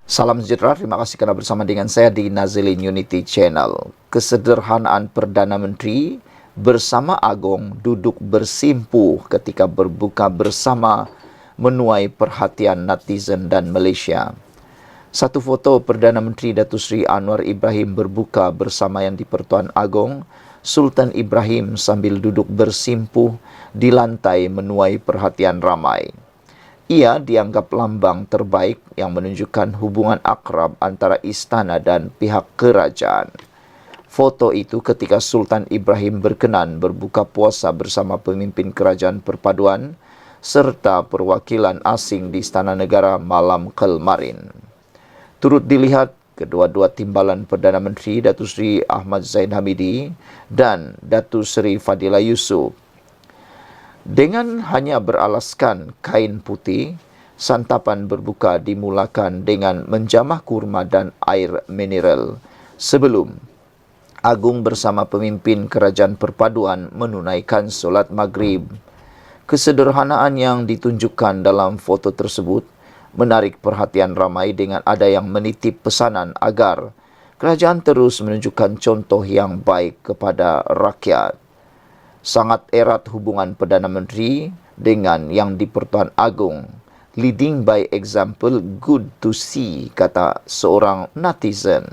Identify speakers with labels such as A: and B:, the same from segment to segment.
A: Salam sejahtera, terima kasih kerana bersama dengan saya di Nazilin Unity Channel. Kesederhanaan Perdana Menteri bersama Agong duduk bersimpuh ketika berbuka bersama menuai perhatian netizen dan Malaysia. Satu foto Perdana Menteri Datuk Seri Anwar Ibrahim berbuka bersama Yang di-Pertuan Agong Sultan Ibrahim sambil duduk bersimpuh di lantai menuai perhatian ramai. Ia dianggap lambang terbaik yang menunjukkan hubungan akrab antara istana dan pihak kerajaan. Foto itu ketika Sultan Ibrahim berkenan berbuka puasa bersama pemimpin kerajaan perpaduan serta perwakilan asing di Istana Negara malam kemarin. Turut dilihat kedua-dua timbalan Perdana Menteri Datuk Seri Ahmad Zaid Hamidi dan Datuk Seri Fadilah Yusof. Dengan hanya beralaskan kain putih, santapan berbuka dimulakan dengan menjamah kurma dan air mineral sebelum Agung bersama pemimpin kerajaan perpaduan menunaikan solat maghrib. Kesederhanaan yang ditunjukkan dalam foto tersebut menarik perhatian ramai dengan ada yang menitip pesanan agar kerajaan terus menunjukkan contoh yang baik kepada rakyat. Sangat erat hubungan Perdana Menteri dengan Yang di-Pertuan Agong. Leading by example, good to see, kata seorang netizen.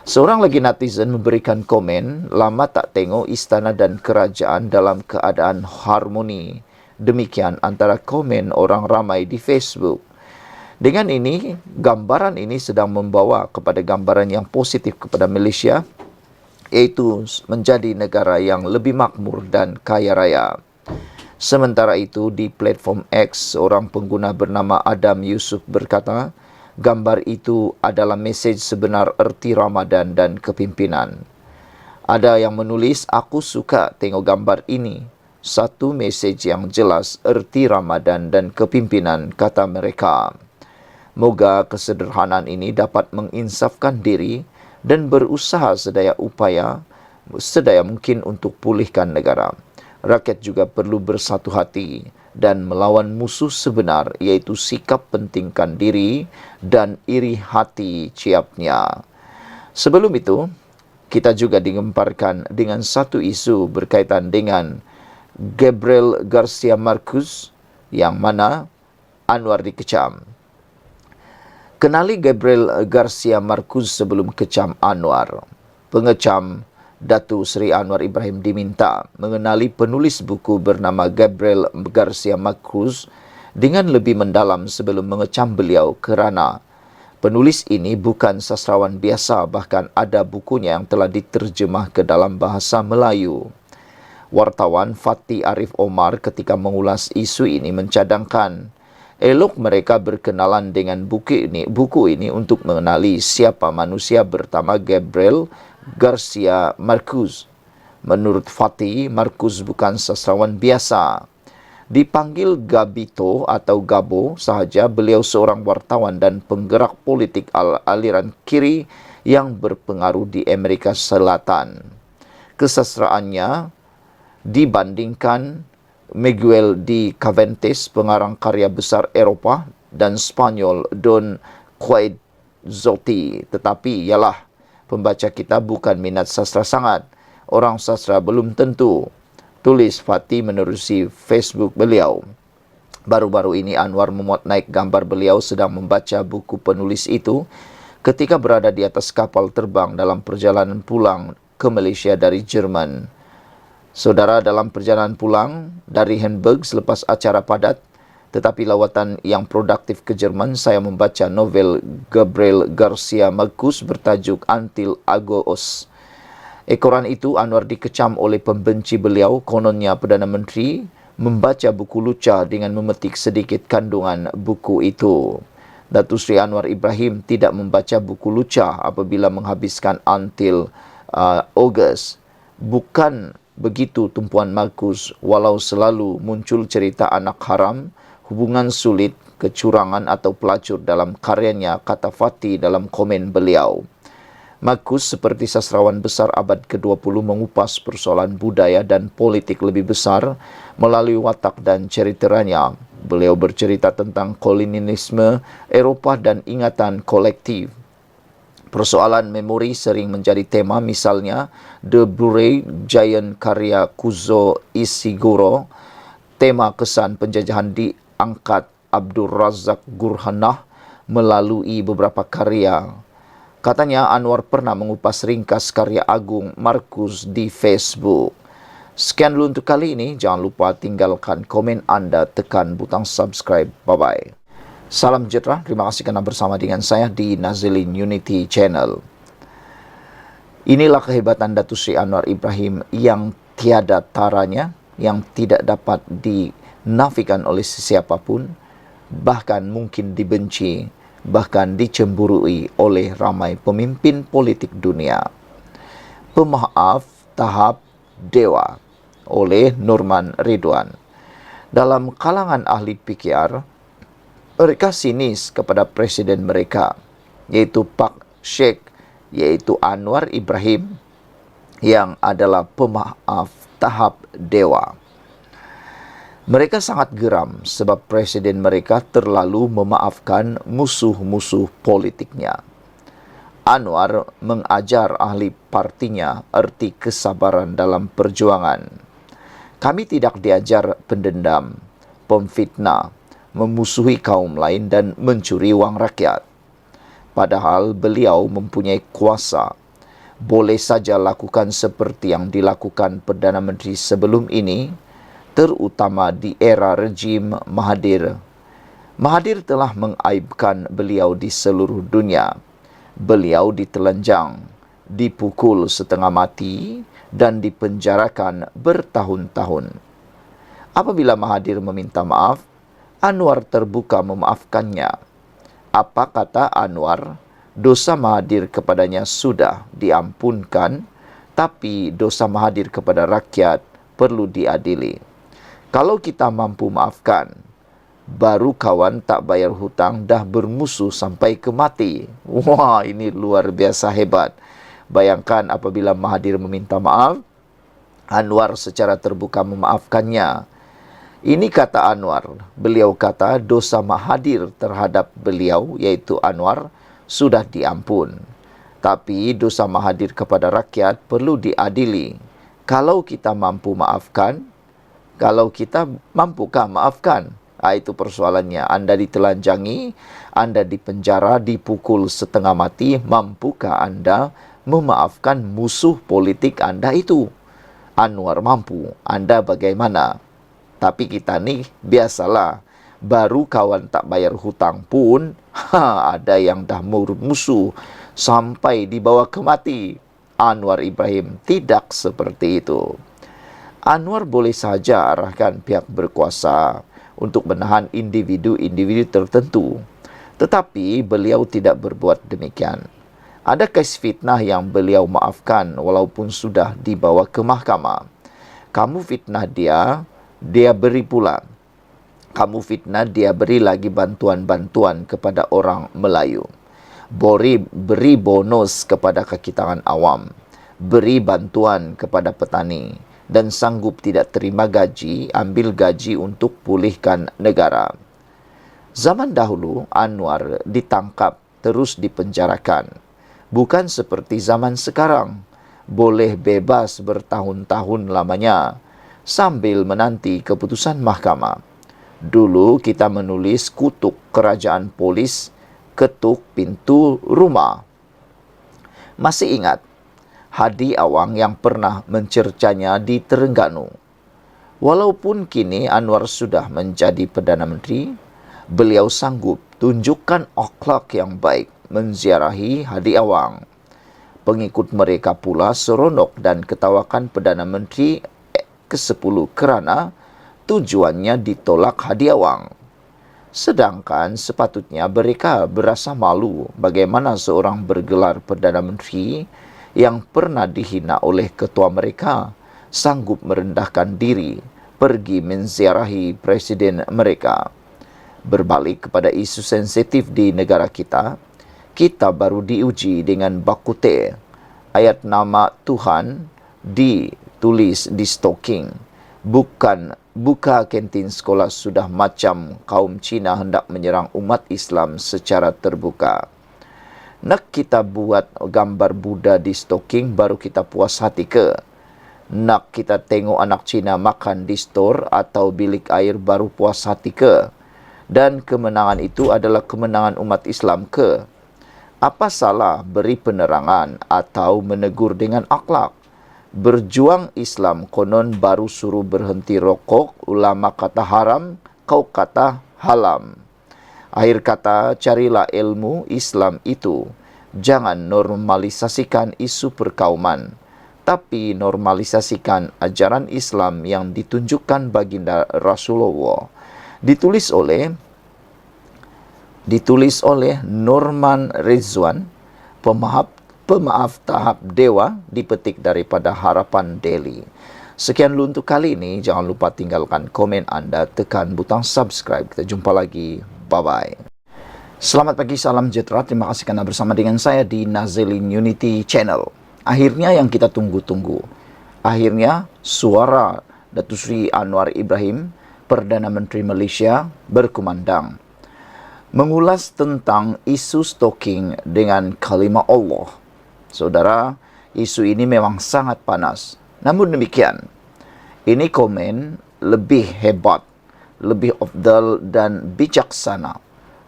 A: Seorang lagi netizen memberikan komen, lama tak tengok istana dan kerajaan dalam keadaan harmoni. Demikian antara komen orang ramai di Facebook. Dengan ini, gambaran ini sedang membawa kepada gambaran yang positif kepada Malaysia, iaitu menjadi negara yang lebih makmur dan kaya raya. Sementara itu, di platform X, seorang pengguna bernama Adam Yusuf berkata, gambar itu adalah mesej sebenar erti Ramadan dan kepimpinan. Ada yang menulis, aku suka tengok gambar ini. Satu mesej yang jelas erti Ramadan dan kepimpinan, kata mereka. Moga kesederhanaan ini dapat menginsafkan diri dan berusaha sedaya mungkin untuk pulihkan negara. Rakyat juga perlu bersatu hati dan melawan musuh sebenar, iaitu sikap pentingkan diri dan iri hati ciapnya. Sebelum itu, kita juga digemparkan dengan satu isu berkaitan dengan Gabriel Garcia Marquez yang mana Anwar dikecam. Kenali Gabriel Garcia Marquez sebelum kecam Anwar. Pengecam Datuk Seri Anwar Ibrahim diminta mengenali penulis buku bernama Gabriel Garcia Marquez dengan lebih mendalam sebelum mengecam beliau kerana penulis ini bukan sastrawan biasa, bahkan ada bukunya yang telah diterjemah ke dalam bahasa Melayu. Wartawan Fatih Arif Omar ketika mengulas isu ini mencadangkan elok mereka berkenalan dengan buku ini untuk mengenali siapa manusia bernama Gabriel Garcia Marquez. Menurut Fatih, Marquez bukan sastrawan biasa. Dipanggil Gabito atau Gabo sahaja, beliau seorang wartawan dan penggerak politik aliran kiri yang berpengaruh di Amerika Selatan. Kesastraannya dibandingkan Miguel de Cervantes, pengarang karya besar Eropah, dan Spanyol Don Quixote. Tetapi ialah pembaca kita bukan minat sastra sangat. Orang sastra belum tentu, tulis Fatih menerusi Facebook beliau. Baru-baru ini Anwar memuat naik gambar beliau sedang membaca buku penulis itu ketika berada di atas kapal terbang dalam perjalanan pulang ke Malaysia dari Jerman. Saudara, dalam perjalanan pulang dari Hamburg selepas acara padat tetapi lawatan yang produktif ke Jerman, saya membaca novel Gabriel Garcia Marquez bertajuk Until Agos. Ekoran itu Anwar dikecam oleh pembenci beliau. Kononnya Perdana Menteri membaca buku lucah dengan memetik sedikit kandungan buku itu. Datuk Seri Anwar Ibrahim tidak membaca buku lucah apabila menghabiskan Until August. Bukan begitu tumpuan Marquez, walau selalu muncul cerita anak haram, hubungan sulit, kecurangan atau pelacur dalam karyanya, kata Fatih dalam komen beliau. Marquez seperti sastrawan besar abad ke-20 mengupas persoalan budaya dan politik lebih besar melalui watak dan ceritanya. Beliau bercerita tentang kolonialisme Eropah dan ingatan kolektif. Persoalan memori sering menjadi tema, misalnya The Buried Giant karya Kuzo Ishiguro. Tema kesan penjajahan diangkat Abdul Razak Gurhanah melalui beberapa karya. Katanya Anwar pernah mengupas ringkas karya Agung Markus di Facebook. Sekian dulu untuk kali ini. Jangan lupa tinggalkan komen anda, tekan butang subscribe. Bye-bye. Salam sejahtera. Terima kasih kerana bersama dengan saya di Nazilin Unity Channel. Inilah kehebatan Datuk Seri Anwar Ibrahim yang tiada taranya, yang tidak dapat dinafikan oleh sesiapapun, bahkan mungkin dibenci, bahkan dicemburui oleh ramai pemimpin politik dunia. Pemaaf tahap dewa oleh Nurman Ridwan. Dalam kalangan ahli PKR, mereka sinis kepada presiden mereka, yaitu Pak Sheikh, yaitu Anwar Ibrahim, yang adalah pemaaf tahap dewa. Mereka sangat geram sebab presiden mereka terlalu memaafkan musuh-musuh politiknya. Anwar mengajar ahli partinya erti kesabaran dalam perjuangan. Kami tidak diajar pendendam, pemfitnah, memusuhi kaum lain dan mencuri wang rakyat. Padahal beliau mempunyai kuasa, boleh saja lakukan seperti yang dilakukan Perdana Menteri sebelum ini, terutama di era rejim Mahathir. Mahathir telah mengaibkan beliau di seluruh dunia. Beliau ditelanjang, dipukul setengah mati dan dipenjarakan bertahun-tahun. Apabila Mahathir meminta maaf, Anwar terbuka memaafkannya. Apa kata Anwar? Dosa Mahathir kepadanya sudah diampunkan, tapi dosa Mahathir kepada rakyat perlu diadili. Kalau kita mampu maafkan, baru kawan tak bayar hutang dah bermusuh sampai ke mati. Wah, ini luar biasa hebat. Bayangkan apabila Mahathir meminta maaf, Anwar secara terbuka memaafkannya. Ini kata Anwar. Beliau kata dosa Mahathir terhadap beliau, yaitu Anwar, sudah diampun. Tapi dosa Mahathir kepada rakyat perlu diadili. Kalau kita mampu maafkan, kalau kita mampukah maafkan? Itu persoalannya. Anda ditelanjangi, Anda dipenjara, dipukul setengah mati, mampukah Anda memaafkan musuh politik Anda itu? Anwar mampu. Anda bagaimana? Tapi kita ni biasalah, baru kawan tak bayar hutang pun, ada yang dah musuh sampai dibawa ke mati. Anwar Ibrahim tidak seperti itu. Anwar boleh saja arahkan pihak berkuasa untuk menahan individu-individu tertentu. Tetapi beliau tidak berbuat demikian. Ada kes fitnah yang beliau maafkan walaupun sudah dibawa ke mahkamah. Kamu fitnah dia beri pula. Kamu fitnah, dia beri lagi bantuan-bantuan kepada orang Melayu. Beri bonus kepada kaki tangan awam. Beri bantuan kepada petani. Dan sanggup tidak terima gaji, ambil gaji untuk pulihkan negara. Zaman dahulu, Anwar ditangkap, terus dipenjarakan. Bukan seperti zaman sekarang. Boleh bebas bertahun-tahun lamanya sambil menanti keputusan mahkamah. Dulu kita menulis kutuk kerajaan polis, ketuk pintu rumah. Masih ingat Hadi Awang yang pernah mencercanya di Terengganu? Walaupun kini Anwar sudah menjadi Perdana Menteri, beliau sanggup tunjukkan akhlak yang baik menziarahi Hadi Awang. Pengikut mereka pula seronok dan ketawakan Perdana Menteri ke-10 kerana tujuannya ditolak Hadi Awang. Sedangkan sepatutnya mereka berasa malu bagaimana seorang bergelar Perdana Menteri yang pernah dihina oleh ketua mereka sanggup merendahkan diri pergi menziarahi presiden mereka. Berbalik kepada isu sensitif di negara kita, kita baru diuji dengan bakute. Ayat nama Tuhan ditulis di stoking, bukan buka kantin sekolah sudah macam kaum Cina hendak menyerang umat Islam secara terbuka. Nak kita buat gambar Buddha di stoking baru kita puas hati ke? Nak kita tengok anak Cina makan di store atau bilik air baru puas hati ke? Dan kemenangan itu adalah kemenangan umat Islam ke? Apa salah beri penerangan atau menegur dengan akhlak? Berjuang Islam konon baru suruh berhenti rokok, ulama kata haram, kau kata halam. Akhir kata, carilah ilmu Islam itu. Jangan normalisasikan isu perkauman, tapi normalisasikan ajaran Islam yang ditunjukkan baginda Rasulullah. Ditulis oleh Norman Rizwan, pemaaf tahap dewa, dipetik daripada Harapan Daily. Sekian dulu untuk kali ini. Jangan lupa tinggalkan komen anda, tekan butang subscribe. Kita jumpa lagi. Bye-bye. Selamat pagi, salam sejahtera. Terima kasih kerana bersama dengan saya di Nazilin Unity Channel. Akhirnya yang kita tunggu-tunggu. Akhirnya suara Datuk Seri Anwar Ibrahim, Perdana Menteri Malaysia, berkumandang. Mengulas tentang isu stalking dengan kalimah Allah. Saudara, isu ini memang sangat panas. Namun demikian, ini komen lebih hebat, lebih afdal dan bijaksana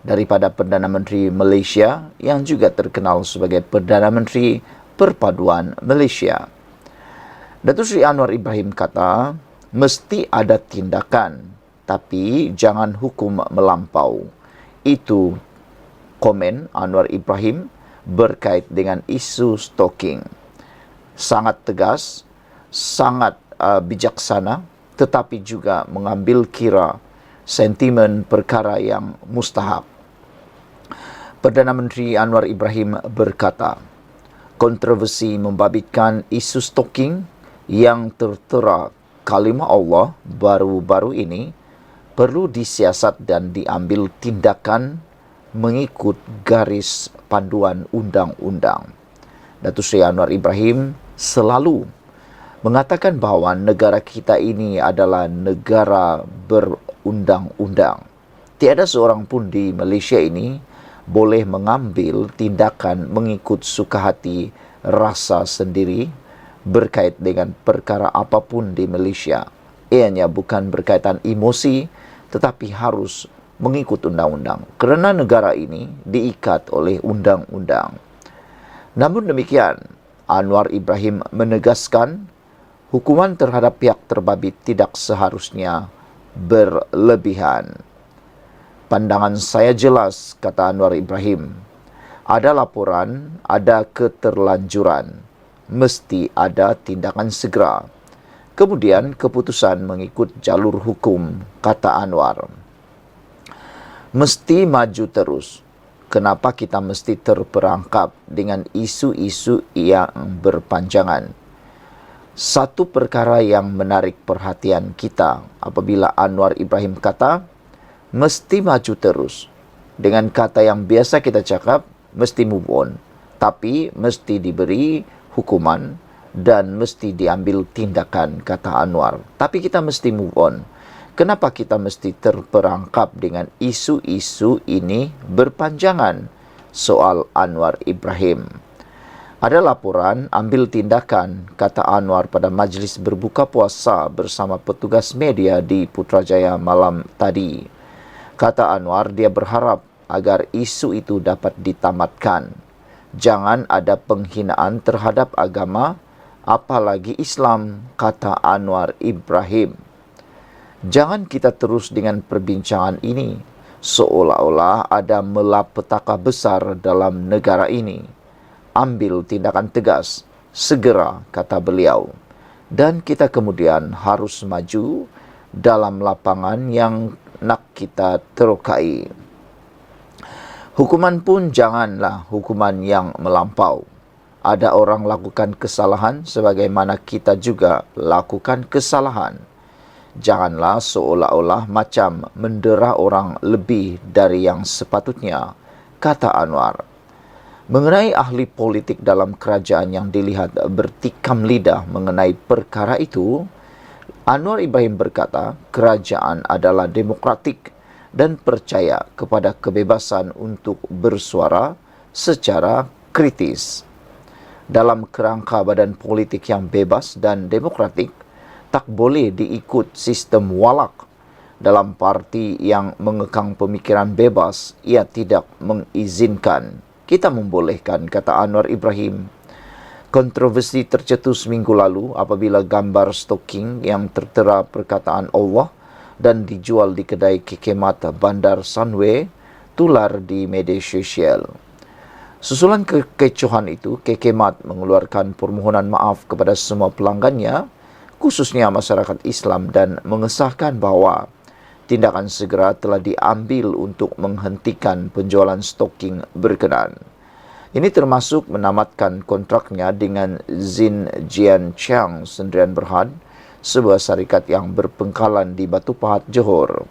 A: daripada Perdana Menteri Malaysia yang juga terkenal sebagai Perdana Menteri Perpaduan Malaysia. Datuk Seri Anwar Ibrahim kata, mesti ada tindakan, tapi jangan hukum melampau. Itu komen Anwar Ibrahim berkait dengan isu stalking. Sangat tegas, sangat bijaksana, tetapi juga mengambil kira sentimen perkara yang mustahab. Perdana Menteri Anwar Ibrahim berkata, kontroversi membabitkan isu stalking yang tertera kalimah Allah baru-baru ini perlu disiasat dan diambil tindakan mengikut garis panduan undang-undang. Datuk Seri Anwar Ibrahim selalu mengatakan bahawa negara kita ini adalah negara berundang-undang. Tiada seorang pun di Malaysia ini boleh mengambil tindakan mengikut suka hati rasa sendiri berkait dengan perkara apapun di Malaysia. Ianya bukan berkaitan emosi, tetapi harus mengikut undang-undang. Kerana negara ini diikat oleh undang-undang. Namun demikian, Anwar Ibrahim menegaskan hukuman terhadap pihak terbabit tidak seharusnya berlebihan. Pandangan saya jelas, kata Anwar Ibrahim. Ada laporan, ada keterlanjuran. Mesti ada tindakan segera. Kemudian keputusan mengikut jalur hukum, kata Anwar. Mesti maju terus. Kenapa kita mesti terperangkap dengan isu-isu yang berpanjangan? Satu perkara yang menarik perhatian kita apabila Anwar Ibrahim kata, mesti maju terus. Dengan kata yang biasa kita cakap, mesti move on. Tapi mesti diberi hukuman dan mesti diambil tindakan, kata Anwar. Tapi kita mesti move on. Kenapa kita mesti terperangkap dengan isu-isu ini berpanjangan? Soal Anwar Ibrahim. Ada laporan, ambil tindakan, kata Anwar pada majlis berbuka puasa bersama petugas media di Putrajaya malam tadi. Kata Anwar, dia berharap agar isu itu dapat ditamatkan. Jangan ada penghinaan terhadap agama, apalagi Islam, kata Anwar Ibrahim. Jangan kita terus dengan perbincangan ini, seolah-olah ada malapetaka besar dalam negara ini. Ambil tindakan tegas, segera, kata beliau. Dan kita kemudian harus maju dalam lapangan yang nak kita terokai. Hukuman pun janganlah hukuman yang melampau. Ada orang lakukan kesalahan sebagaimana kita juga lakukan kesalahan. Janganlah seolah-olah macam mendera orang lebih dari yang sepatutnya, kata Anwar. Mengenai ahli politik dalam kerajaan yang dilihat bertikam lidah mengenai perkara itu, Anwar Ibrahim berkata, kerajaan adalah demokratik dan percaya kepada kebebasan untuk bersuara secara kritis. Dalam kerangka badan politik yang bebas dan demokratik, tak boleh diikut sistem walak. Dalam parti yang mengekang pemikiran bebas, ia tidak mengizinkan. Kita membolehkan, kata Anwar Ibrahim. Kontroversi tercetus minggu lalu apabila gambar stoking yang tertera perkataan Allah dan dijual di kedai kekemat Bandar Sunway tular di media sosial. Susulan kekecohan itu, Kekemat mengeluarkan permohonan maaf kepada semua pelanggannya, khususnya masyarakat Islam, dan mengesahkan bahawa tindakan segera telah diambil untuk menghentikan penjualan stoking berkenaan. Ini termasuk menamatkan kontraknya dengan Xinjiang Sendirian Berhad, sebuah syarikat yang berpengkalan di Batu Pahat, Johor.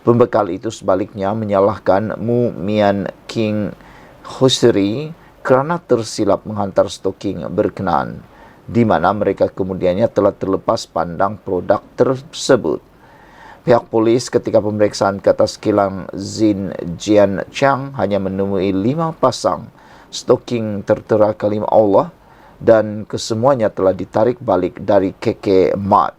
A: Pembekal itu sebaliknya menyalahkan Mu Mian King Hoseri kerana tersilap menghantar stoking berkenaan, di mana mereka kemudiannya telah terlepas pandang produk tersebut. Pihak polis ketika pemeriksaan ke atas kilang Xinjiang hanya menemui 5 pasang stoking tertera kalimah Allah dan kesemuanya telah ditarik balik dari Kekemat.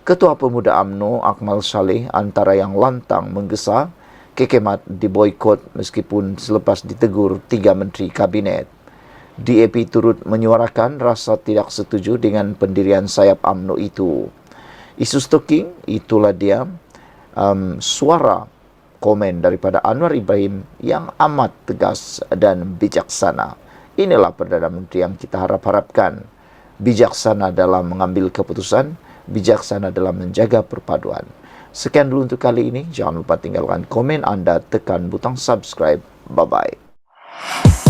A: Ketua Pemuda UMNO Akmal Saleh antara yang lantang menggesa Kekemat diboikot meskipun selepas ditegur 3 menteri kabinet. DAP turut menyuarakan rasa tidak setuju dengan pendirian sayap UMNO itu. Isu stoking, itulah dia suara komen daripada Anwar Ibrahim yang amat tegas dan bijaksana. Inilah Perdana Menteri yang kita harap-harapkan. Bijaksana dalam mengambil keputusan, bijaksana dalam menjaga perpaduan. Sekian dulu untuk kali ini. Jangan lupa tinggalkan komen anda, tekan butang subscribe. Bye-bye.